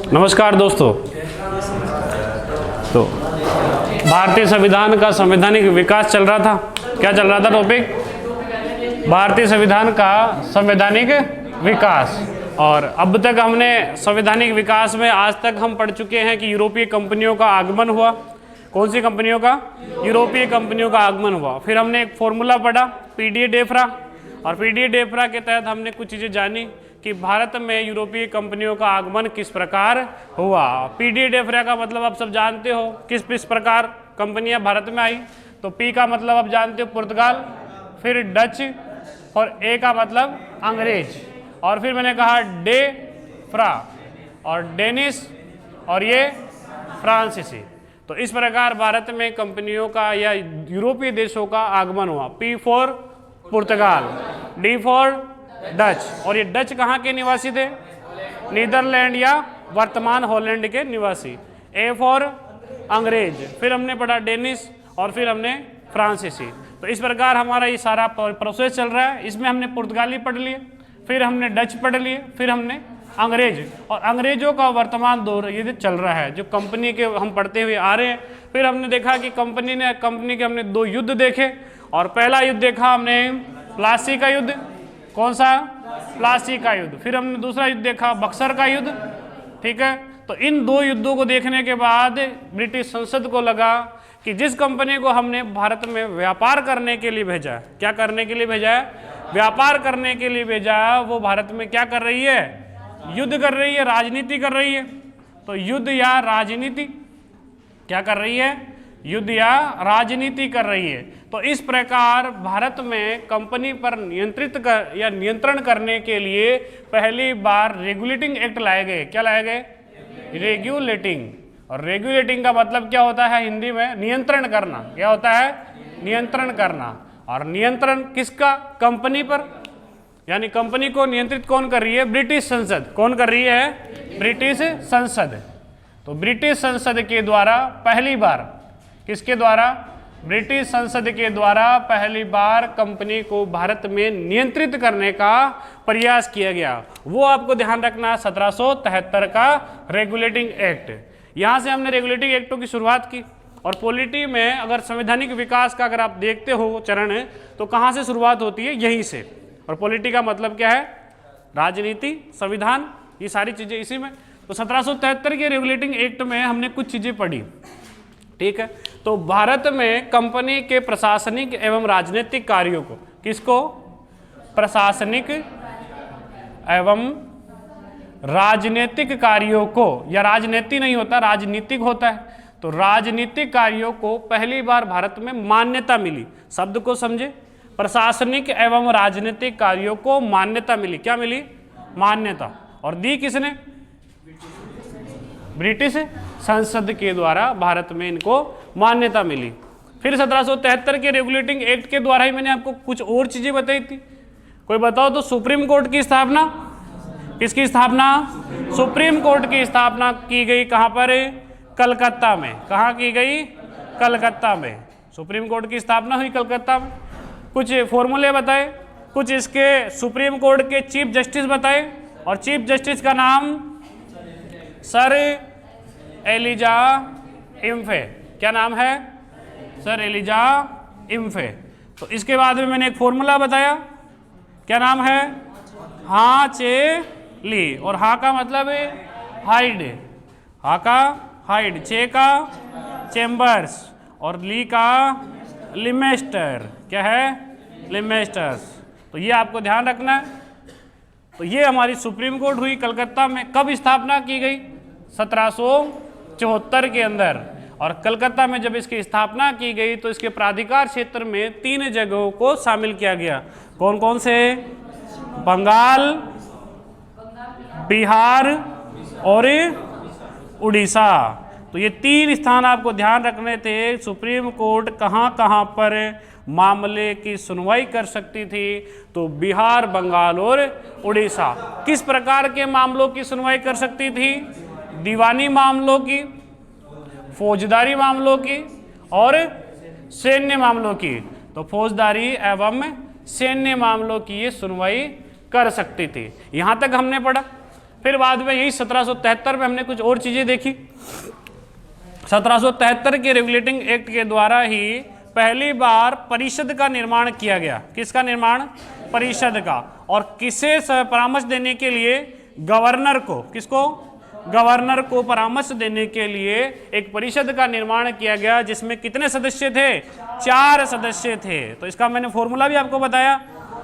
नमस्कार दोस्तों। तो भारतीय संविधान का संवैधानिक विकास चल रहा था। क्या चल रहा था टॉपिक? भारतीय संविधान का संवैधानिक विकास। और अब तक हमने संवैधानिक विकास में आज तक हम पढ़ चुके हैं कि यूरोपीय कंपनियों का आगमन हुआ। कौन सी कंपनियों का? यूरोपीय कंपनियों का आगमन हुआ। फिर हमने एक फॉर्मूला पढ़ा, पीडीए डेफ्रा, और पीडीए डेफ्रा के तहत हमने कुछ चीज़ें जानी कि भारत में यूरोपीय कंपनियों का आगमन किस प्रकार हुआ। पीडीए डेफ्रा का मतलब आप सब जानते हो, किस प्रकार कंपनियां भारत में आई। तो पी का मतलब आप जानते हो पुर्तगाल, फिर डच, और ए का मतलब अंग्रेज, और फिर मैंने कहा डेफ्रा और डेनिश और ये फ्रांसीसी। तो इस प्रकार भारत में कंपनियों का या यूरोपीय देशों का आगमन हुआ। P for Portugal, D for Dutch, और ये डच कहाँ के निवासी थे? नीदरलैंड या वर्तमान हॉलैंड के निवासी। ए फॉर अंग्रेज, फिर हमने पढ़ा डेनिश, और फिर हमने फ्रांसीसी। तो इस प्रकार हमारा ये सारा प्रोसेस चल रहा है। इसमें हमने पुर्तगाली पढ़ लिए, फिर हमने डच पढ़ लिए, फिर हमने अंग्रेज, और अंग्रेजों का वर्तमान दौर ये चल रहा है जो कंपनी के हम पढ़ते हुए आ रहे हैं। फिर हमने देखा कि कंपनी के हमने दो युद्ध देखे, और पहला युद्ध देखा हमने प्लासी का युद्ध। कौन सा? प्लासी का युद्ध। फिर हमने दूसरा युद्ध देखा बक्सर का युद्ध। ठीक है। तो इन दो युद्धों को देखने के बाद ब्रिटिश संसद को लगा कि जिस कंपनी को हमने भारत में व्यापार करने के लिए भेजा, क्या करने के लिए भेजा है? व्यापार करने के लिए भेजा, वो भारत में क्या कर रही है? युद्ध कर रही है, राजनीति कर रही है। तो युद्ध या राजनीति क्या कर रही है? युद्ध या राजनीति कर रही है। तो इस प्रकार भारत में कंपनी पर नियंत्रण करने के लिए पहली बार रेगुलेटिंग एक्ट लाए गए। क्या लाए गए? रेगुलेटिंग। और रेगुलेटिंग का मतलब क्या होता है हिंदी में? नियंत्रण करना। क्या होता है? नियंत्रण करना। और नियंत्रण किसका? कंपनी पर। यानी कंपनी को नियंत्रित कौन कर रही है? ब्रिटिश संसद। कौन कर रही है? ब्रिटिश संसद। तो ब्रिटिश संसद के द्वारा पहली बार, किसके द्वारा? ब्रिटिश संसद के द्वारा पहली बार कंपनी को भारत में नियंत्रित करने का प्रयास किया गया। वो आपको ध्यान रखना, 1773 का रेगुलेटिंग एक्ट। यहाँ से हमने रेगुलेटिंग एक्टों की शुरुआत की। और पॉलिटी में अगर संवैधानिक विकास का अगर आप देखते हो चरण, तो कहाँ से शुरुआत होती है? यहीं से। और पॉलिटी का मतलब क्या है? राजनीति, संविधान, ये सारी चीज़ें इसी में। तो 1773 के रेगुलेटिंग एक्ट में हमने कुछ चीज़ें पढ़ी। ठीक है। तो भारत में कंपनी के प्रशासनिक एवं राजनीतिक कार्यों को, किसको? प्रशासनिक एवं राजनीतिक कार्यों को, या राजनीति नहीं होता, राजनीतिक होता है। तो राजनीतिक कार्यों को पहली बार भारत में मान्यता मिली। शब्द को समझे, प्रशासनिक एवं राजनीतिक कार्यों को मान्यता मिली। क्या मिली? मान्यता। और दी किसने? ब्रिटिश संसद के द्वारा भारत में इनको मान्यता मिली। फिर 1773 के रेगुलेटिंग एक्ट के द्वारा ही मैंने आपको कुछ और चीजें बताई थी। कोई बताओ तो? सुप्रीम कोर्ट की स्थापना। किसकी स्थापना? सुप्रीम कोर्ट की स्थापना की गई। कहां पर? कलकत्ता में। कहां की गई? कलकत्ता में। सुप्रीम कोर्ट की स्थापना हुई कलकत्ता में। कुछ फॉर्मूले बताए, कुछ इसके सुप्रीम कोर्ट के चीफ जस्टिस बताए, और चीफ जस्टिस का नाम सर एलिजा इम्फे। क्या नाम है? Sir Elijah Impey. तो इसके बाद में मैंने एक फॉर्मूला बताया। क्या नाम है? हाँ चे ली। और हाँ का मतलब है हाइड, हाँ का हाइड, चे का चेम्बर्स, और ली का लिमेस्टर। क्या है? लिमेस्टर्स। तो ये आपको ध्यान रखना है। तो ये हमारी सुप्रीम कोर्ट हुई कलकत्ता में। कब स्थापना की गई? 1774 के अंदर। और कलकत्ता में जब इसकी स्थापना की गई तो इसके प्राधिकार क्षेत्र में 3 जगहों को शामिल किया गया। कौन कौन से? बंगाल, बिहार और उड़ीसा। तो ये 3 स्थान आपको ध्यान रखने थे। सुप्रीम कोर्ट कहाँ कहाँ पर मामले की सुनवाई कर सकती थी? तो बिहार, बंगाल और उड़ीसा। किस प्रकार के मामलों की सुनवाई कर सकती थी? दीवानी मामलों की, फौजदारी मामलों की और सैन्य मामलों की। तो फौजदारी एवं सैन्य मामलों की ये सुनवाई कर सकती थी। यहाँ तक हमने पढ़ा। फिर बाद में यही 1773 में हमने कुछ और चीजें देखी। 1773 के रेगुलेटिंग एक्ट के द्वारा ही पहली बार परिषद का निर्माण किया गया। किसका निर्माण? परिषद का। और किसे परामर्श देने के लिए? गवर्नर को। किसको? गवर्नर को परामर्श देने के लिए एक परिषद का निर्माण किया गया, जिसमें कितने सदस्य थे? 4 सदस्य थे। तो इसका मैंने फॉर्मूला भी आपको बताया,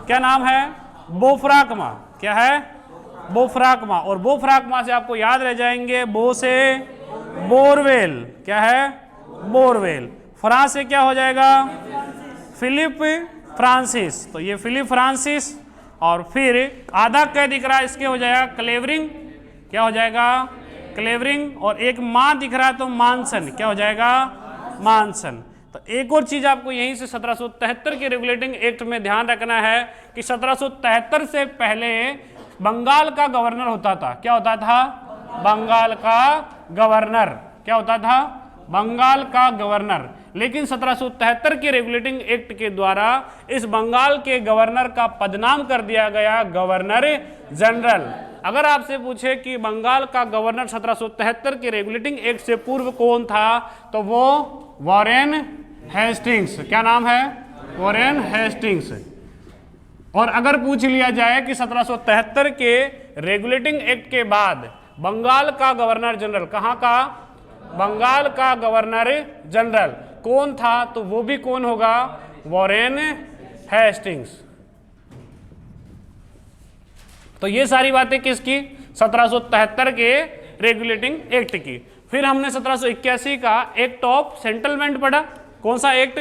क्या नाम है? बोफ्राकमा। क्या है? बोफ्राकमा। और बोफ्राकमा से आपको याद रह जाएंगे बो से बोरवेल। क्या है? बोरवेल। फ्रांस से क्या हो जाएगा? Philip Francis. तो ये फिलिप फ्रांसिस। और फिर आधा क्या दिख रहा है इसके हो जाएगा क्लेवरिंग। क्या हो जाएगा? क्लेवरिंग। और एक मां दिख रहा है तो मानसन। क्या हो जाएगा? मानसन। तो एक और चीज आपको यहीं से 1773 के रेगुलेटिंग एक्ट में ध्यान रखना है कि 1773 से पहले बंगाल का गवर्नर होता था। क्या होता था? बंगाल का गवर्नर। क्या होता था? बंगाल का गवर्नर। लेकिन 1773 के रेगुलेटिंग एक्ट के द्वारा इस बंगाल के गवर्नर का पदनाम कर दिया गया गवर्नर जनरल। अगर आपसे पूछे कि बंगाल का गवर्नर 1773 के रेगुलेटिंग एक्ट से पूर्व कौन था, तो वो वॉरेन हेस्टिंग्स। क्या नाम है? Warren Hastings. और अगर पूछ लिया जाए कि 1773 के रेगुलेटिंग एक्ट के बाद बंगाल का गवर्नर जनरल, कहां का? बंगाल का गवर्नर जनरल कौन था, तो वो भी कौन होगा? Warren Hastings. तो ये सारी बातें किसकी? 1773 के रेगुलेटिंग एक्ट की। फिर हमने 1781 का एक्ट ऑफ सेटलमेंट पढ़ा। कौन सा एक्ट?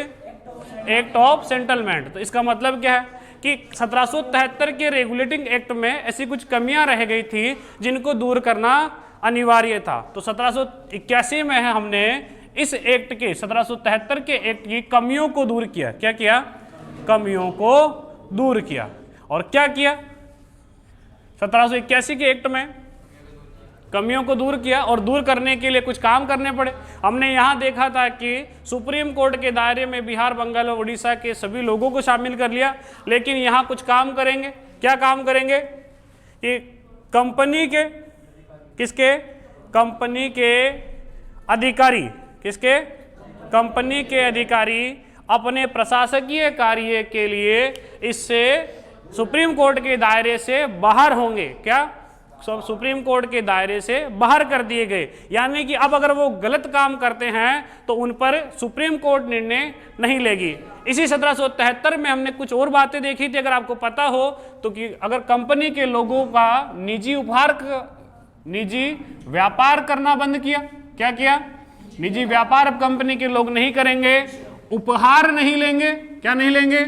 Act of settlement. तो इसका मतलब क्या है कि 1773 के रेगुलेटिंग एक्ट में ऐसी कुछ कमियां रह गई थी जिनको दूर करना अनिवार्य था। तो 1781 में हमने इस एक्ट के 1773 के एक्ट की कमियों को दूर किया। क्या किया? कमियों को दूर किया। और क्या किया? 1781 के एक्ट में कमियों को दूर किया और दूर करने के लिए कुछ काम करने पड़े। हमने यहाँ देखा था कि सुप्रीम कोर्ट के दायरे में बिहार, बंगाल और उड़ीसा के सभी लोगों को शामिल कर लिया, लेकिन यहाँ कुछ काम करेंगे। क्या काम करेंगे? कि कंपनी के, किसके? कंपनी के अधिकारी, किसके? कंपनी के अधिकारी अपने प्रशासकीय कार्य के लिए इससे सुप्रीम कोर्ट के दायरे से बाहर होंगे। क्या? सुप्रीम कोर्ट के दायरे से बाहर कर दिए गए। यानी कि अब अगर वो गलत काम करते हैं तो उन पर सुप्रीम कोर्ट निर्णय नहीं लेगी। इसी 1773 में हमने कुछ और बातें देखी थी, अगर आपको पता हो तो, कि अगर कंपनी के लोगों का निजी व्यापार करना बंद किया। क्या किया? निजी व्यापार अब कंपनी के लोग नहीं करेंगे, उपहार नहीं लेंगे। क्या नहीं लेंगे?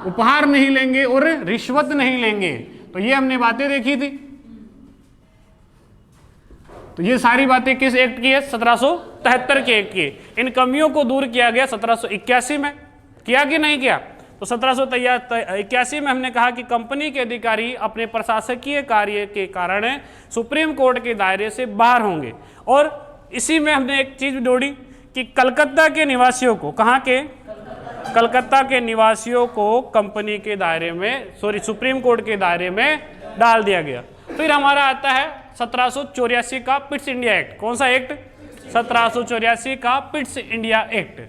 उपहार नहीं लेंगे और रिश्वत नहीं लेंगे। तो ये हमने बातें देखी थी। तो ये सारी बातें किस एक्ट की है? 1773 के एक्ट की। इन कमियों को दूर किया गया 1781 में। किया कि नहीं किया? तो 1781 में हमने कहा कि कंपनी के अधिकारी अपने प्रशासकीय कार्य के कारण सुप्रीम कोर्ट के दायरे से बाहर होंगे। और इसी में हमने एक चीज जोड़ी कि कलकत्ता के निवासियों को, कहाँ के? कलकत्ता के निवासियों को कंपनी के दायरे में, सुप्रीम कोर्ट के दायरे में डाल दिया गया। फिर हमारा आता है 1784 का पिट्स इंडिया एक्ट। कौन सा एक्ट? 1784 का पिट्स इंडिया एक्ट।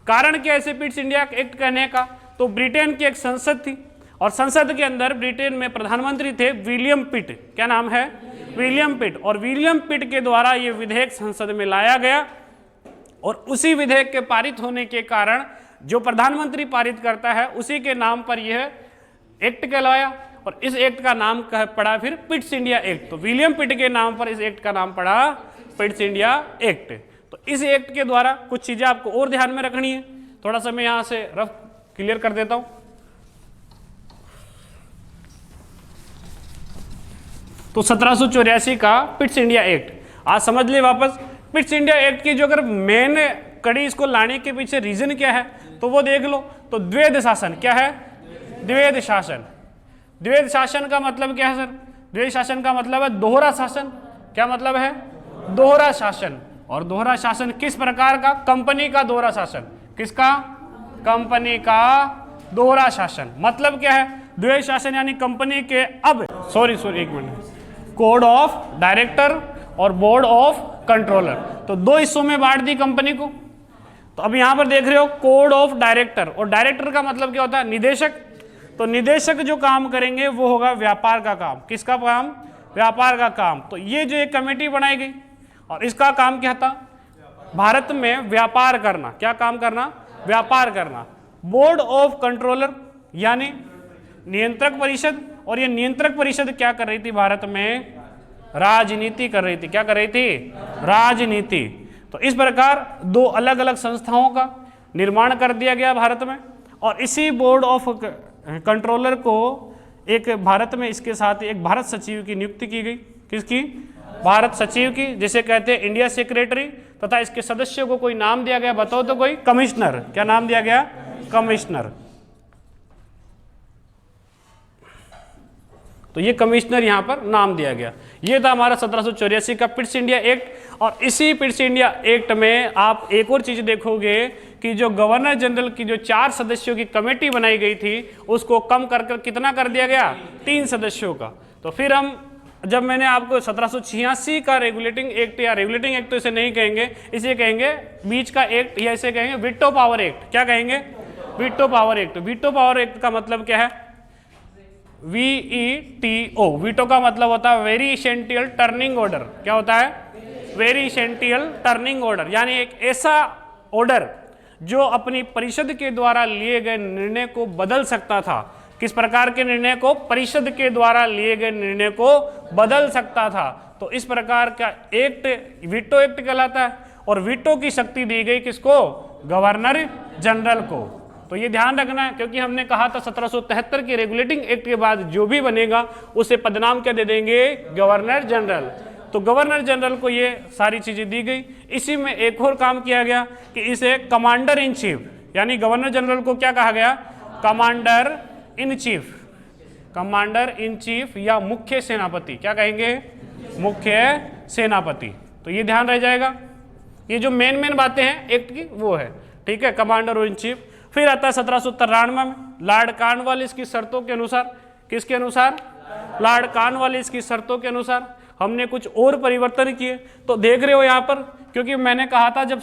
कारण क्या ऐसे पिट्स इंडिया एक्ट कहने का? तो ब्रिटेन की एक संसद थी और संसद के अंदर ब्रिटेन में प्रधानमंत्री थे विलियम पिट। क्या नाम है? विलियम पिट। और विलियम पिट के द्वारा ये विधेयक संसद में लाया गया और उसी विधेयक के पारित होने के कारण जो प्रधानमंत्री पारित करता है उसी के नाम पर यह एक्ट कहलाया और इस एक्ट का नाम पड़ा फिर पिट्स इंडिया एक्ट। तो विलियम पिट के नाम पर इस एक्ट का नाम पड़ा पिट्स इंडिया एक्ट। तो इस एक्ट के द्वारा कुछ चीजें आपको और ध्यान में रखनी है। थोड़ा सा मैं यहां से रफ क्लियर कर देता हूं। तो 1784 का पिट्स इंडिया एक्ट आज समझ ले वापस। पिट्स इंडिया एक्ट की जो अगर मेन कड़ी इसको लाने के पीछे रीजन क्या है तो वो देख लो। तो द्वैध शासन। क्या है? द्वैध शासन। द्वैध शासन का मतलब क्या है सर? द्वैध शासन का मतलब है दोहरा शासन। क्या मतलब है? दोहरा शासन। और दोहरा शासन किस प्रकार का? कंपनी का दोहरा शासन। किसका? कंपनी का दोहरा शासन। मतलब क्या है? द्वैध शासन यानी कंपनी के अब एक मिनट, कोड ऑफ डायरेक्टर और बोर्ड ऑफ कंट्रोलर। तो दो हिस्सों में बांट दी कंपनी को। तो अब यहां पर देख रहे हो कोड ऑफ डायरेक्टर, और डायरेक्टर का मतलब क्या होता है? निदेशक। तो निदेशक जो काम करेंगे वो होगा व्यापार का काम। किसका काम? व्यापार का काम। तो ये जो एक कमेटी बनाई गई और इसका काम क्या था? भारत में व्यापार करना। क्या काम करना? व्यापार करना। बोर्ड ऑफ कंट्रोलर यानी नियंत्रक परिषद, और ये नियंत्रक परिषद क्या कर रही थी? भारत में राजनीति कर रही थी। क्या कर रही थी? राजनीति। तो इस प्रकार दो अलग अलग संस्थाओं का निर्माण कर दिया गया भारत में, और इसी बोर्ड ऑफ कंट्रोलर को एक भारत में इसके साथ एक भारत सचिव की नियुक्ति की गई। किसकी? भारत सचिव की, जिसे कहते हैं इंडिया सेक्रेटरी, तथा इसके सदस्यों को कोई नाम दिया गया, बताओ तो कोई? कमिश्नर। क्या नाम दिया गया? कमिश्नर। तो ये कमिश्नर यहां पर नाम दिया गया। ये था हमारा 1784 का पिट्स इंडिया एक्ट। और इसी पिट्स इंडिया एक्ट में आप एक और चीज देखोगे कि जो गवर्नर जनरल की जो 4 सदस्यों की कमेटी बनाई गई थी उसको कम कर कितना कर दिया गया? 3 सदस्यों का। तो फिर हम जब मैंने आपको 1786 का रेगुलेटिंग एक्ट, या रेगुलेटिंग एक्ट तो इसे नहीं कहेंगे, इसे कहेंगे बीच का एक्ट, या इसे कहेंगे वीटो पावर एक्ट। क्या कहेंगे? Veto power act. Veto power act का मतलब क्या है? VETO। वीटो का मतलब होता है वेरी एसेंशियल टर्निंग ऑर्डर। क्या होता है? वेरी एसेंशियल टर्निंग ऑर्डर, यानी एक ऐसा ऑर्डर जो अपनी परिषद के द्वारा लिए गए निर्णय को बदल सकता था। किस प्रकार के निर्णय को? परिषद के द्वारा लिए गए निर्णय को बदल सकता था। तो इस प्रकार का एक्ट वीटो एक्ट कहलाता है। और वीटो की शक्ति दी गई किसको? गवर्नर जनरल को। तो ये ध्यान रखना है, क्योंकि हमने कहा था 1773 के रेगुलेटिंग एक्ट के बाद जो भी बनेगा उसे पदनाम क्या दे देंगे? Governor general. तो गवर्नर जनरल को ये सारी चीजें दी गई। इसी में एक और काम किया गया कि इसे कमांडर इन चीफ, यानी गवर्नर जनरल को क्या कहा गया? Commander in chief. Commander in chief या मुख्य सेनापति। क्या कहेंगे? मुख्य सेनापति। तो ये ध्यान रह जाएगा। ये जो मेन बातें हैं एक्ट की वो है, ठीक है, कमांडर इन चीफ। फिर आता है 1793 में लॉर्ड कॉर्नवालिस की शर्तों के अनुसार। किसके अनुसार? लॉर्ड कॉर्नवालिस की शर्तों के अनुसार हमने कुछ और परिवर्तन किए। तो देख रहे हो यहाँ पर, क्योंकि मैंने कहा था जब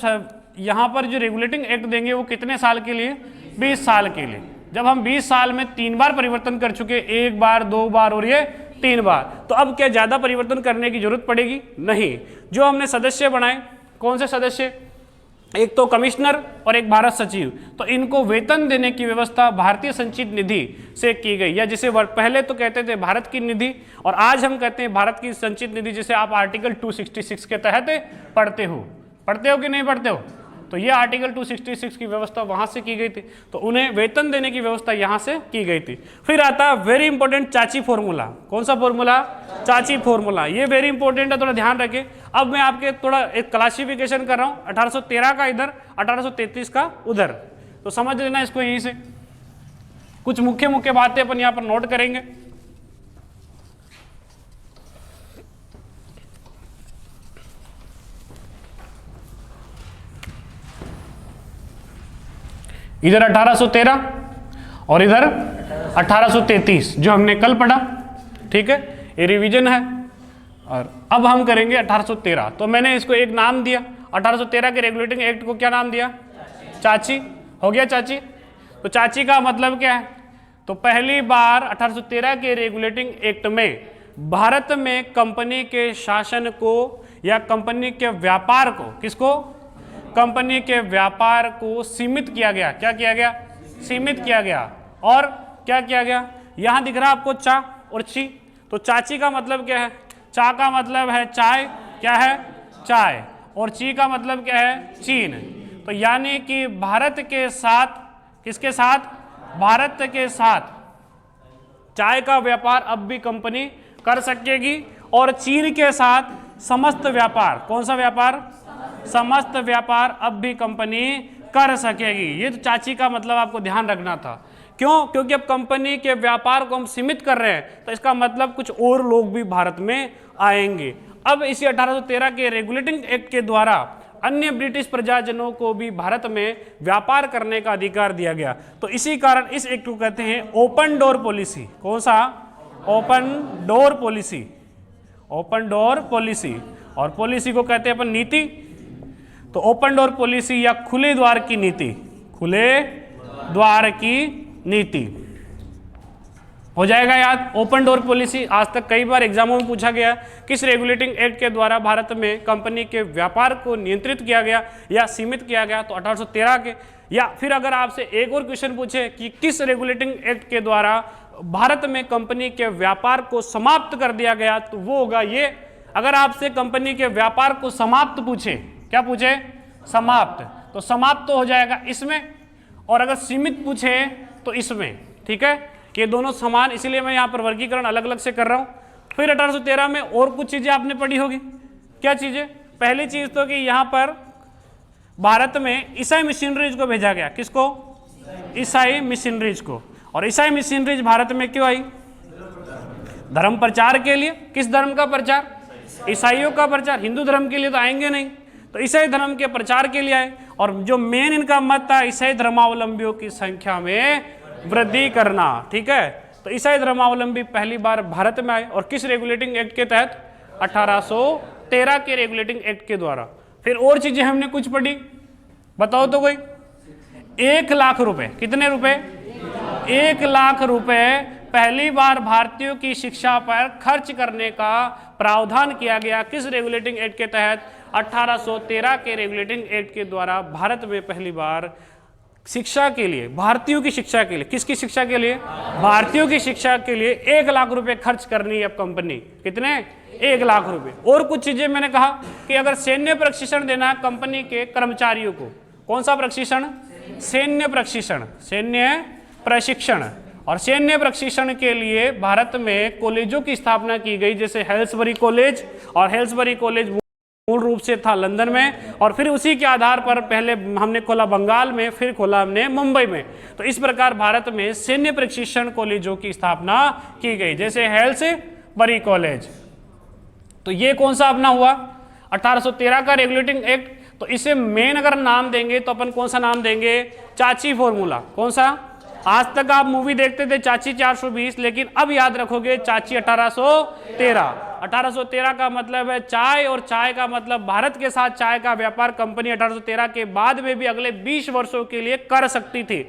यहाँ पर जो रेगुलेटिंग एक्ट देंगे वो कितने साल के लिए? 20 साल के लिए। जब हम 20 साल में 3 बार परिवर्तन कर चुके, 1 बार, 2 बार और ये 3 बार, तो अब क्या ज़्यादा परिवर्तन करने की जरूरत पड़ेगी? नहीं। जो हमने सदस्य बनाए, कौन से सदस्य? एक तो कमिश्नर और एक भारत सचिव। तो इनको वेतन देने की व्यवस्था भारतीय संचित निधि से की गई, या जिसे पहले तो कहते थे भारत की निधि, और आज हम कहते हैं भारत की संचित निधि, जिसे आप आर्टिकल 266 के तहत पढ़ते हो कि नहीं पढ़ते हो? तो ये आर्टिकल 266 की व्यवस्था वहां से की गई थी। तो उन्हें वेतन देने की व्यवस्था यहां से की गई थी। फिर आता है वेरी इंपॉर्टेंट चाची फॉर्मूला। कौन सा फॉर्मूला? चाची फॉर्मूला। ये वेरी इंपॉर्टेंट है, थोड़ा ध्यान रखें। अब मैं आपके थोड़ा एक क्लासिफिकेशन कर रहा हूं, 1813 का इधर, 1833 का उधर, तो समझ लेना इसको। यहीं से कुछ मुख्य बातें अपन यहां पर नोट करेंगे। इधर 1813 और इधर 1833 जो हमने कल पढ़ा, ठीक है, ये रिवीजन है। और अब हम करेंगे 1813। तो मैंने इसको एक नाम दिया, 1813 के रेगुलेटिंग एक्ट को क्या नाम दिया? चाची। हो गया चाची। तो चाची का मतलब क्या है? तो पहली बार 1813 के रेगुलेटिंग एक्ट में भारत में कंपनी के शासन को या कंपनी के व्यापार को, किसको? कंपनी के व्यापार को सीमित किया गया। क्या किया गया? सीमित किया गया। और क्या किया गया? यहां दिख रहा है आपको चा और ची। तो चाची का मतलब क्या है? चा का मतलब है चाय। क्या है? चाय। और ची का मतलब क्या है? चीन। तो यानी कि भारत के साथ, किसके साथ? भारत के साथ चाय का व्यापार अब भी कंपनी कर सकेगी, और चीन के साथ समस्त व्यापार, कौन सा व्यापार? समस्त व्यापार अब भी कंपनी कर सकेगी। ये तो चाची का मतलब आपको ध्यान रखना था। क्यों? क्योंकि अब कंपनी के व्यापार को हम सीमित कर रहे हैं, तो इसका मतलब कुछ और लोग भी भारत में आएंगे। अब इसी 1813 के रेगुलेटिंग एक्ट के द्वारा अन्य ब्रिटिश प्रजाजनों को भी भारत में व्यापार करने का अधिकार दिया गया। तो इसी कारण इस एक्ट को कहते हैं ओपन डोर पॉलिसी। कौन सा? Open door policy. Open door policy, और पॉलिसी को कहते हैं अपन नीति। तो ओपन डोर पॉलिसी या खुले द्वार की नीति, खुले द्वार की नीति हो जाएगा याद। ओपन डोर पॉलिसी आज तक कई बार एग्जामों में पूछा गया। किस रेगुलेटिंग एक्ट के द्वारा भारत में कंपनी के व्यापार को नियंत्रित किया गया या सीमित किया गया? तो 1813 के। या फिर अगर आपसे एक और क्वेश्चन पूछे कि किस रेगुलेटिंग एक्ट के द्वारा भारत में कंपनी के व्यापार को समाप्त कर दिया गया, तो वो होगा ये। अगर आपसे कंपनी के व्यापार को समाप्त पूछे, क्या पूछे? समाप्त, तो समाप्त तो हो जाएगा इसमें, और अगर सीमित पूछे तो इसमें। ठीक है, ये दोनों समान, इसीलिए मैं यहाँ पर वर्गीकरण अलग अलग से कर रहा हूँ। फिर 1813 में और कुछ चीजें आपने पढ़ी होगी। क्या चीजें? पहली चीज तो कि यहाँ पर भारत में ईसाई मिशनरीज को भेजा गया। किसको? ईसाई मिशनरीज को। और ईसाई मिशनरीज भारत में क्यों आई? धर्म प्रचार के लिए। किस धर्म का प्रचार? ईसाइयों का प्रचार। हिंदू धर्म के लिए तो आएंगे नहीं, तो ईसाई धर्म के प्रचार के लिए आए। और जो मेन इनका मत था, ईसाई धर्मावलंबियों की संख्या में वृद्धि करना। ठीक है, तो ईसाई धर्मावलंबी पहली बार भारत में आए, और किस रेगुलेटिंग एक्ट के तहत? 1813 के रेगुलेटिंग एक्ट के द्वारा। फिर और चीजें हमने कुछ पढ़ी, बताओ तो कोई। 1 लाख रुपए, कितने रुपए? 1 लाख रुपए पहली बार भारतीयों की शिक्षा पर खर्च करने का प्रावधान किया गया। किस रेगुलेटिंग एक्ट के तहत? 1813 के रेगुलेटिंग एक्ट के द्वारा भारत में पहली बार शिक्षा के लिए, भारतीयों की शिक्षा के लिए, किसकी शिक्षा के लिए? भारतीयों की शिक्षा के लिए 1 लाख रुपए खर्च करनी है अब कंपनी। कितने? 1 लाख रुपए। और कुछ चीजें मैंने कहा कि अगर सैन्य प्रशिक्षण देना है कंपनी के कर्मचारियों को, कौन सा प्रशिक्षण? सैन्य प्रशिक्षण, सैन्य प्रशिक्षण। और सैन्य प्रशिक्षण के लिए भारत में कॉलेजों की स्थापना की गई, जैसे हेल्सबरी कॉलेज। और हेल्सबरी कॉलेज मूल रूप से था लंदन में, और फिर उसी के आधार पर पहले हमने खोला बंगाल में, फिर खोला हमने मुंबई में। तो इस प्रकार भारत में सैन्य प्रशिक्षण कॉलेजों की स्थापना की गई, जैसे हेल्सबरी कॉलेज। तो ये कौन सा अपना हुआ? 1813 का रेगुलेटिंग एक्ट। तो इसे मेन अगर नाम देंगे तो अपन कौन सा नाम देंगे? चाची फॉर्मूला। कौन सा? आज तक आप मूवी देखते थे चाची 420, लेकिन अब याद रखोगे चाची 1813। 1813 का मतलब है चाय, और चाय का मतलब भारत के साथ चाय का व्यापार कंपनी 1813 के बाद में भी अगले 20 वर्षों के लिए कर सकती थी।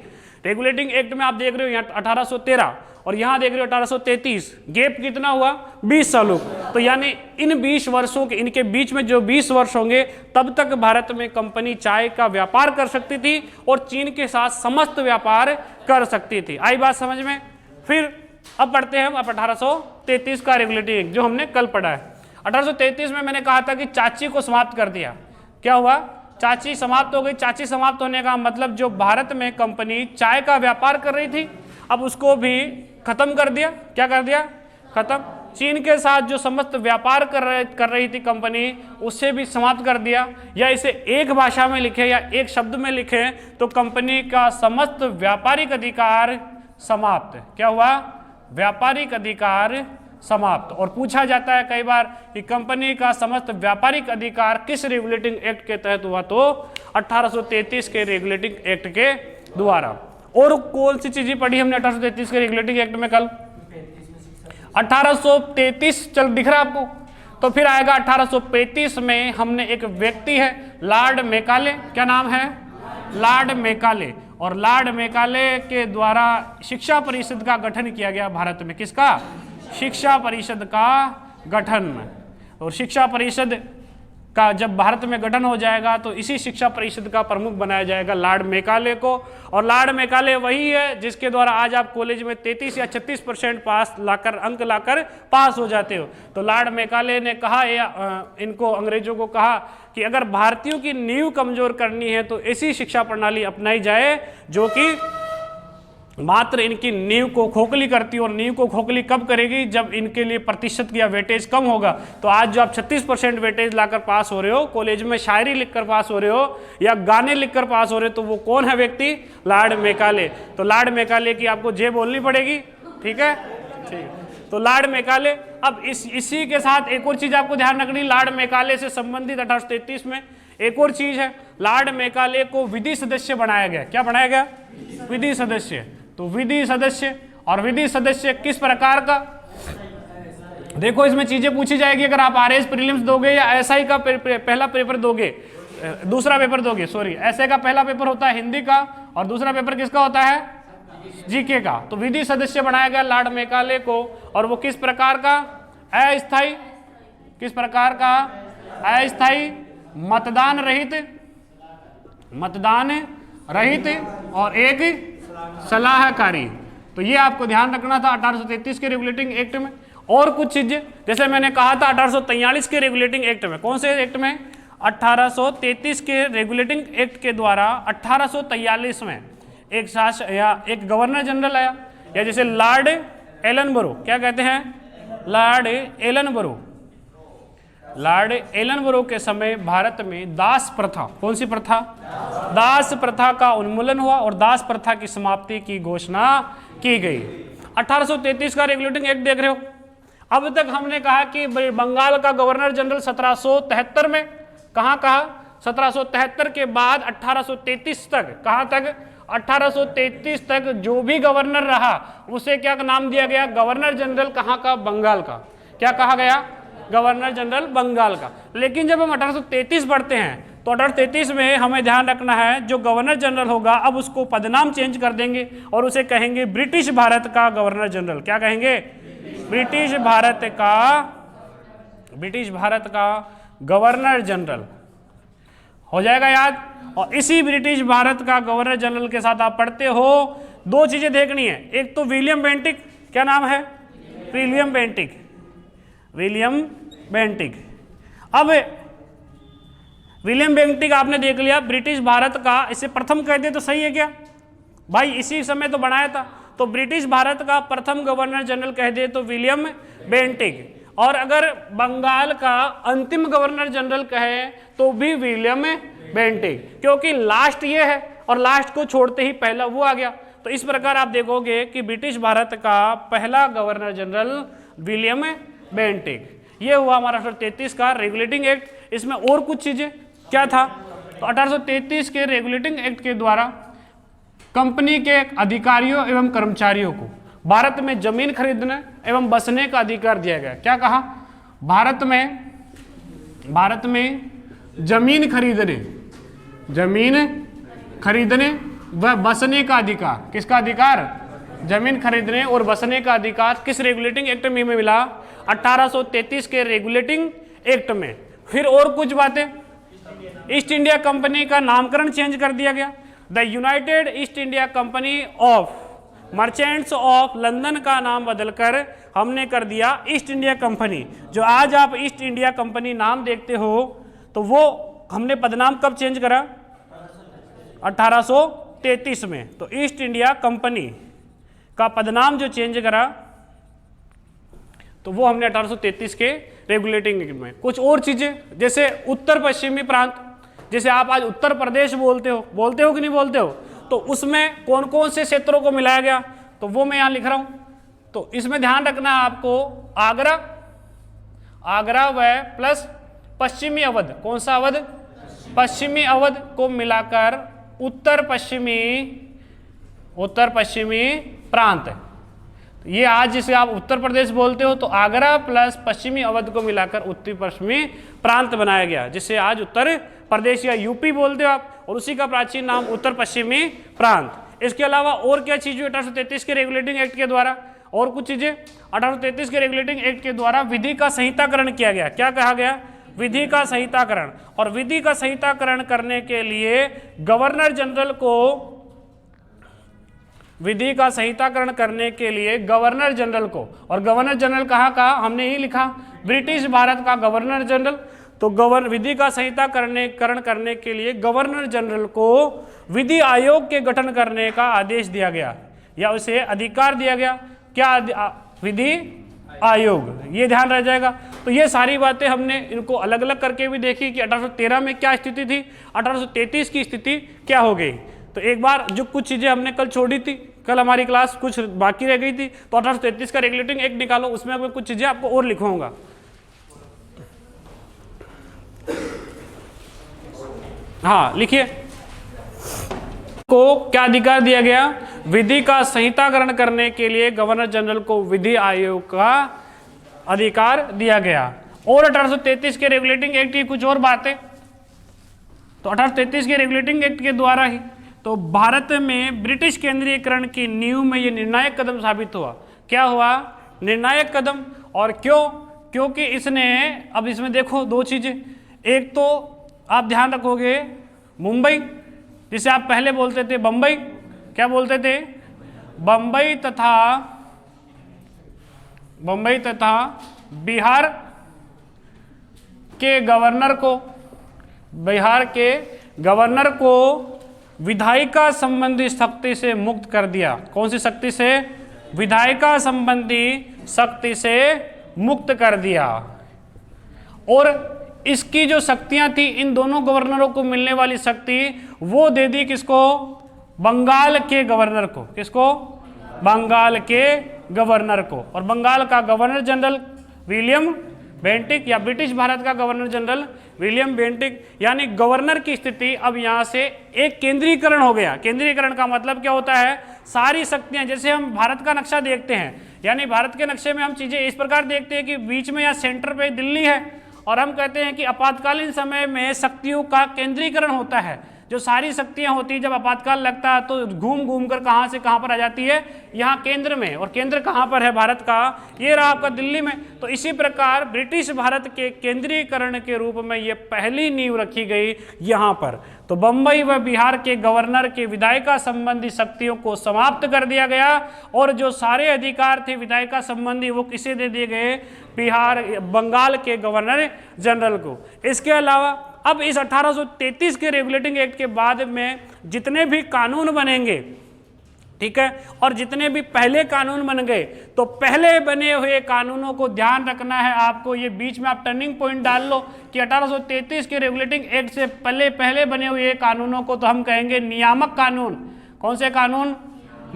रेगुलेटिंग एक्ट में आप देख रहे हो यहाँ 1813, और यहाँ देख रहे हो 1833। गैप कितना हुआ? 20 सालों। तो यानी इन 20 वर्षों के, इनके बीच में जो 20 वर्ष होंगे, तब तक भारत में कंपनी चाय का व्यापार कर सकती थी और चीन के साथ समस्त व्यापार कर सकती थी। आई बात समझ में? फिर अब पढ़ते हैं हम 1833 का रेगुलेटिंग एक्ट, जो हमने कल पढ़ा है। 1833 में मैंने कहा था कि चाची को समाप्त कर दिया। क्या हुआ? चाची समाप्त हो गई। चाची समाप्त होने का मतलब जो भारत में कंपनी चाय का व्यापार कर रही थी, अब उसको भी खत्म कर दिया। क्या कर दिया? खत्म। चीन के साथ जो समस्त व्यापार कर रही थी कंपनी, उससे भी समाप्त कर दिया। या इसे एक भाषा में लिखे या एक शब्द में लिखे तो कंपनी का समस्त व्यापारिक अधिकार समाप्त। क्या हुआ? व्यापारिक अधिकार समाप्त। और पूछा जाता है कई बार कि कंपनी का समस्त व्यापारिक अधिकार किस रेगुलेटिंग एक्ट के तहत हुआ? तो 1833 के रेगुलेटिंग एक्ट के द्वारा। और कौन सी चीजें पढ़ी हमने 1833 के रेगुलेटिंग एक्ट में कल? 1833 चल दिख रहा है आपको? तो फिर आएगा 1835 में हमने एक व्यक्ति है लॉर्ड मैकाले। क्या नाम है? Lord Macaulay. और लॉर्ड मैकाले के द्वारा शिक्षा परिषद का गठन किया गया भारत में। किसका? शिक्षा परिषद का गठन। और शिक्षा परिषद का जब भारत में गठन हो जाएगा तो इसी शिक्षा परिषद का प्रमुख बनाया जाएगा लॉर्ड मैकाले को। और लॉर्ड मैकाले वही है जिसके द्वारा आज आप कॉलेज में 33 या 36% पास लाकर अंक लाकर पास हो जाते हो। तो लॉर्ड मैकाले ने कहा, या इनको अंग्रेजों को कहा कि अगर भारतीयों की नींव कमजोर करनी है तो ऐसी शिक्षा प्रणाली अपनाई जाए जो कि मात्र इनकी नींव को खोखली करती है। और नींव को खोखली कब करेगी? जब इनके लिए प्रतिशत या वेटेज कम होगा। तो आज जो आप 36% वेटेज लाकर पास हो रहे हो, कॉलेज में शायरी लिखकर पास हो रहे हो या गाने लिखकर पास हो रहे हो, तो वो कौन है व्यक्ति? Lord Macaulay. तो लॉर्ड मैकाले की आपको जे बोलनी पड़ेगी। ठीक है, ठीक। तो लॉर्ड मैकाले। अब इसी के साथ एक और चीज आपको ध्यान रखनी, लॉर्ड मैकाले से संबंधित 1833 में एक और चीज है। लॉर्ड मैकाले को विधि सदस्य बनाया गया। क्या बनाया गया? विधि सदस्य। तो विधि सदस्य, और विधि सदस्य किस प्रकार का? देखो इसमें चीजें पूछी जाएगी, अगर आप आरएस प्रीलिम्स दोगे या एसआई का पहला पेपर दोगे, दूसरा पेपर दोगे, सॉरी, एसआई का पहला पेपर होता है हिंदी का और दूसरा पेपर किसका होता है, जीके का। तो विधि सदस्य बनाया गया लॉर्ड मैकाले को, और वो किस प्रकार का, अस्थायी, किस प्रकार का, अस्थायी, मतदान रहित और एक सलाहकारी। तो ये आपको ध्यान रखना था 1833 के रेगुलेटिंग एक्ट में। और कुछ चीजें जैसे मैंने कहा था 1843 के रेगुलेटिंग एक्ट में, कौन से एक्ट में, 1833 के रेगुलेटिंग एक्ट के द्वारा 1843 में एक शासक या एक गवर्नर जनरल आया, या जैसे लॉर्ड एलनबरो, क्या कहते हैं, लॉर्ड एलनबरो। लॉर्ड एलनबरो के समय भारत में दास प्रथा, कौन सी प्रथा, दास प्रथा का उन्मूलन हुआ और दास प्रथा की समाप्ति की घोषणा की गई। 1833 का रेगुलेटिंग एक्ट देख रहे हो। अब तक हमने कहा कि बंगाल का गवर्नर जनरल 1773 में, कहाँ कहा, 1773 के बाद 1833 तक, कहाँ तक, 1833 तक जो भी गवर्नर रहा उसे क्या नाम दिया गया, गवर्नर जनरल कहाँ का, बंगाल का। क्या कहा गया, गवर्नर जनरल बंगाल का। लेकिन जब हम 1833 पढ़ते हैं तो 1833 में हमें ध्यान रखना है, जो गवर्नर जनरल होगा अब उसको पदनाम चेंज कर देंगे और उसे कहेंगे ब्रिटिश भारत का गवर्नर जनरल। क्या कहेंगे, ब्रिटिश भारत का गवर्नर जनरल, हो जाएगा याद। और इसी ब्रिटिश भारत का गवर्नर जनरल के साथ आप पढ़ते हो, दो चीजें देखनी है, एक तो विलियम बेंटिक, क्या नाम है, विलियम बेंटिक। अब विलियम बेंटिक आपने देख लिया, ब्रिटिश भारत का, इसे प्रथम कह दे तो सही है क्या भाई, इसी समय तो बनाया था, तो ब्रिटिश भारत का प्रथम गवर्नर जनरल कह दे तो विलियम बेंटिक। और अगर बंगाल का अंतिम गवर्नर जनरल कहे तो भी विलियम बेंटिक, क्योंकि लास्ट ये है और लास्ट को छोड़ते ही पहला वो आ गया। तो इस प्रकार आप देखोगे कि ब्रिटिश भारत का पहला गवर्नर जनरल विलियम बेंटिक। ये हुआ हमारा 1833 का रेगुलेटिंग एक्ट। इसमें और कुछ चीजें क्या था, तो 1833 के रेगुलेटिंग एक्ट के द्वारा कंपनी के अधिकारियों एवं कर्मचारियों को भारत में जमीन खरीदने एवं बसने का अधिकार दिया गया। क्या कहा, भारत में जमीन खरीदने व बसने का अधिकार, किसका अधिकार, जमीन खरीदने और बसने का अधिकार किस रेगुलेटिंग एक्ट में मिला, 1833 के रेगुलेटिंग एक्ट में। फिर और कुछ बातें, ईस्ट इंडिया कंपनी का नामकरण चेंज कर दिया गया, the United east India company of merchants of London का नाम बदलकर हमने कर दिया ईस्ट इंडिया कंपनी। जो आज आप ईस्ट इंडिया कंपनी नाम देखते हो, तो वो हमने पदनाम कब चेंज करा, 1833 में। तो ईस्ट इंडिया कंपनी का पदनाम जो चेंज करा तो वो हमने 1833 के रेगुलेटिंग एक्ट में। कुछ और चीजें जैसे उत्तर पश्चिमी प्रांत, जैसे आप आज उत्तर प्रदेश बोलते हो कि नहीं बोलते हो, तो उसमें कौन कौन से क्षेत्रों को मिलाया गया, तो वो मैं यहाँ लिख रहा हूँ। तो इसमें ध्यान रखना है आपको, आगरा व प्लस पश्चिमी अवध, कौन सा अवध, पश्चिमी अवध को मिलाकर उत्तर पश्चिमी प्रांत। ये आज जिसे आप उत्तर प्रदेश बोलते हो, तो आगरा प्लस पश्चिमी अवध को मिलाकर उत्तर पश्चिमी प्रांत बनाया गया, जिसे आज उत्तर प्रदेश या यूपी बोलते हो आप, और उसी का प्राचीन नाम उत्तर पश्चिमी प्रांत। इसके अलावा और क्या चीज हुई 1833 के रेगुलेटिंग एक्ट के द्वारा, और कुछ चीजें 1833 के रेगुलेटिंग एक्ट के द्वारा विधि का संहिताकरण किया गया। क्या कहा गया, विधि का संहिताकरण। और विधि का संहिताकरण करने के लिए गवर्नर जनरल को, विधि का संहिताकरण करने के लिए गवर्नर जनरल को, और गवर्नर जनरल कहाँ का, हमने ही लिखा ब्रिटिश भारत का गवर्नर जनरल। तो विधि का संहिताकरण करने के लिए गवर्नर जनरल को विधि आयोग के गठन करने का आदेश दिया गया, या उसे अधिकार दिया गया। क्या, विधि आयोग, ये ध्यान रह जाएगा। तो ये सारी बातें हमने इनको अलग अलग करके भी देखी कि 1813 में क्या स्थिति थी, 1833 की स्थिति क्या हो गई। तो एक बार जो कुछ चीजें हमने कल छोड़ी थी, कल हमारी क्लास कुछ बाकी रह गई थी, तो 1833 का रेगुलेटिंग एक्ट निकालो, उसमें मैं कुछ चीजें आपको और लिखवाऊंगा। हाँ लिखिए, को क्या अधिकार दिया गया, विधि का संहिताकरण करने के लिए गवर्नर जनरल को विधि आयोग का अधिकार दिया गया। और 1833 के रेगुलेटिंग एक्ट की कुछ और बातें, तो 1833 के रेगुलेटिंग एक्ट के द्वारा ही तो भारत में ब्रिटिश केंद्रीयकरण की नींव में ये निर्णायक कदम साबित हुआ। क्या हुआ? निर्णायक कदम। और क्यों? क्योंकि इसने, अब इसमें देखो दो चीजें, एक तो आप ध्यान रखोगे मुंबई, जिसे आप पहले बोलते थे बंबई, क्या बोलते थे? बंबई तथा बिहार के गवर्नर को विधायिका संबंधी सख्ती से मुक्त कर दिया। कौन सी सख्ती से? विधायिका संबंधी सख्ती से मुक्त कर दिया। और इसकी जो शक्तियां थी, इन दोनों गवर्नरों को मिलने वाली शक्ति, वो दे दी किसको? बंगाल के गवर्नर को। किसको? बंगाल के गवर्नर को। और बंगाल का गवर्नर जनरल विलियम बेंटिक, या ब्रिटिश भारत का गवर्नर जनरल विलियम बेंटिक, यानी गवर्नर की स्थिति अब यहां से एक केंद्रीकरण हो गया। केंद्रीकरण का मतलब क्या होता है? सारी शक्तियां, जैसे हम भारत का नक्शा देखते हैं, यानी भारत के नक्शे में हम चीजें इस प्रकार देखते हैं कि बीच में या सेंटर पे दिल्ली है, और हम कहते हैं कि आपातकालीन समय में शक्तियों का केंद्रीकरण होता है। जो सारी शक्तियां होती है, जब आपातकाल लगता है तो घूम घूम कर कहां से कहां पर आ जाती है? यहां केंद्र में। और केंद्र कहां पर है भारत का? ये रहा आपका दिल्ली में। तो इसी प्रकार ब्रिटिश भारत के केंद्रीकरण के रूप में ये पहली नींव रखी गई यहां पर। तो बंबई व बिहार के गवर्नर के विधायिका संबंधी शक्तियों को समाप्त कर दिया गया, और जो सारे अधिकार थे विधायिका संबंधी वो किसे दे दिए गए? बंगाल के गवर्नर जनरल को। इसके अलावा अब इस 1833 के रेगुलेटिंग एक्ट के बाद में जितने भी कानून बनेंगे, ठीक है, और जितने भी पहले कानून बन गए, तो पहले बने हुए कानूनों को ध्यान रखना है आपको। ये बीच में आप टर्निंग पॉइंट डाल लो कि 1833 के रेगुलेटिंग एक्ट से पहले बने हुए कानूनों को तो हम कहेंगे नियामक कानून। कौन से कानून?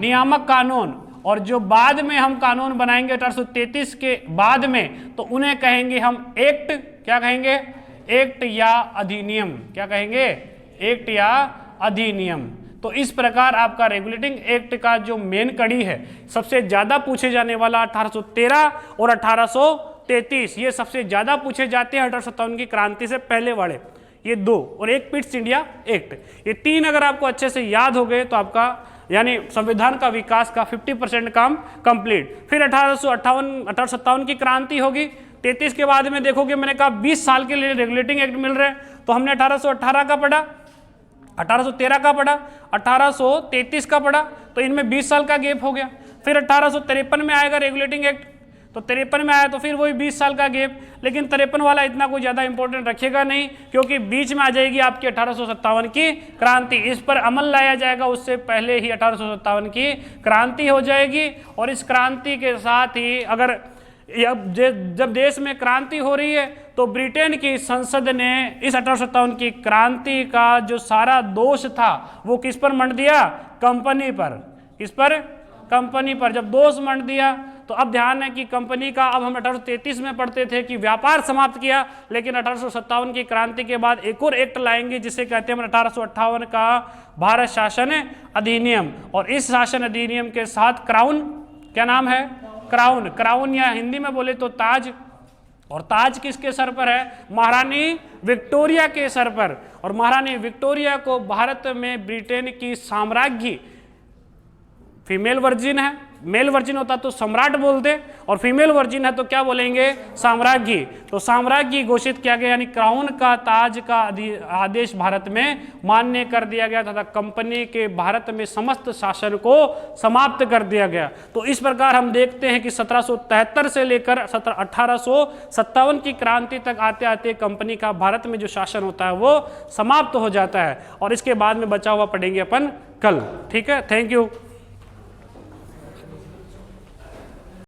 नियामक कानून। और जो बाद में हम कानून बनाएंगे 1833 के बाद में, तो उन्हें कहेंगे हम एक्ट। क्या कहेंगे? एक्ट या अधिनियम। क्या कहेंगे? एक्ट या अधिनियम। तो इस प्रकार आपका रेगुलेटिंग एक्ट का जो मेन कड़ी है, सबसे ज्यादा पूछे जाने वाला 1813 और 1833, ये सबसे ज्यादा पूछे जाते हैं 1857 की क्रांति से पहले वाले, ये दो, और एक पिट्स इंडिया एक्ट। ये तीन अगर आपको अच्छे से याद हो गए तो आपका यानी संविधान का विकास का 50% काम कंप्लीट। फिर 1857 की क्रांति होगी। 33 के बाद में देखोगे, मैंने कहा 20 साल के लिए रेगुलेटिंग एक्ट मिल रहे हैं, तो हमने 1818 का पढ़ा, 1813 का पढ़ा, 1833 का पढ़ा, तो इनमें 20 साल का गैप हो गया। फिर 1853 में आएगा रेगुलेटिंग एक्ट, तो 53 में आया तो फिर वही 20 साल का गैप। लेकिन 53 वाला इतना कोई ज़्यादा इंपॉर्टेंट रखेगा नहीं, क्योंकि बीच में आ जाएगी आपकी 1857 की क्रांति। इस पर अमल लाया जाएगा, उससे पहले ही 1857 की क्रांति हो जाएगी। और इस क्रांति के साथ ही अगर जब देश में क्रांति हो रही है, तो ब्रिटेन की संसद ने इस 1857 की क्रांति का जो सारा दोष था वो किस पर मंड दिया? कंपनी पर। किस पर? कंपनी पर। जब दोष मंड दिया, तो अब ध्यान है कि कंपनी का, अब हम 1833 में पढ़ते थे कि व्यापार समाप्त किया, लेकिन 1857 की क्रांति के बाद एक और एक्ट लाएंगे जिसे कहते हैं 1858 का भारत शासन अधिनियम। और इस शासन अधिनियम के साथ क्राउन, क्या नाम है? क्राउन। क्राउन या हिंदी में बोले तो ताज। और ताज किसके सर पर है? महारानी विक्टोरिया के सर पर। और महारानी विक्टोरिया को भारत में ब्रिटेन की साम्राज्ञी, फीमेल वर्जिन है, मेल वर्जिन होता तो सम्राट बोलते, और फीमेल वर्जिन है तो क्या बोलेंगे? साम्राज्ञी। तो साम्राज्ञी घोषित किया गया, यानी क्राउन का, ताज का आदेश भारत में मान्य कर दिया गया तथा कंपनी के भारत में समस्त शासन को समाप्त कर दिया गया। तो इस प्रकार हम देखते हैं कि 1773 से लेकर 1857 की क्रांति तक आते आते कंपनी का भारत में जो शासन होता है वो समाप्त हो जाता है। और इसके बाद में बचा हुआ पढ़ेंगे अपन कल। ठीक है, थैंक यू।